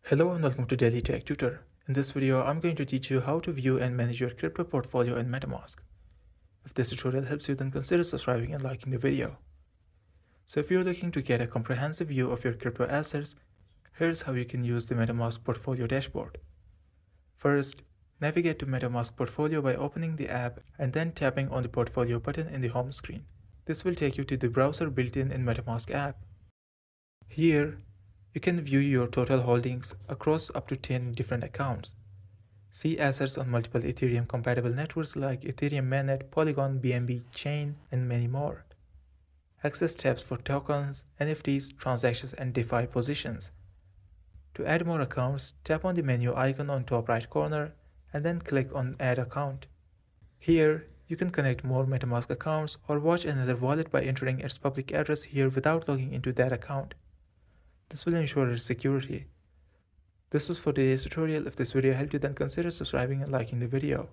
Hello and welcome to Daily Tech Tutor. In this video, I'm going to teach you how to view and manage your crypto portfolio in MetaMask. If this tutorial helps you, then consider subscribing and liking the video. So if you're looking to get a comprehensive view of your crypto assets, here's how you can use the MetaMask Portfolio dashboard. First, navigate to MetaMask Portfolio by opening the app and then tapping on the Portfolio button in the home screen. This will take you to the browser built-in MetaMask app. Here, you can view your total holdings across up to 10 different accounts. See assets on multiple Ethereum-compatible networks like Ethereum Mainnet, Polygon, BNB Chain, and many more. Access tabs for tokens, NFTs, transactions, and DeFi positions. To add more accounts, tap on the menu icon on top right corner and then click on Add Account. Here, you can connect more MetaMask accounts or watch another wallet by entering its public address here without logging into that account. This will ensure its security. This was for today's tutorial. If this video helped you, then consider subscribing and liking the video.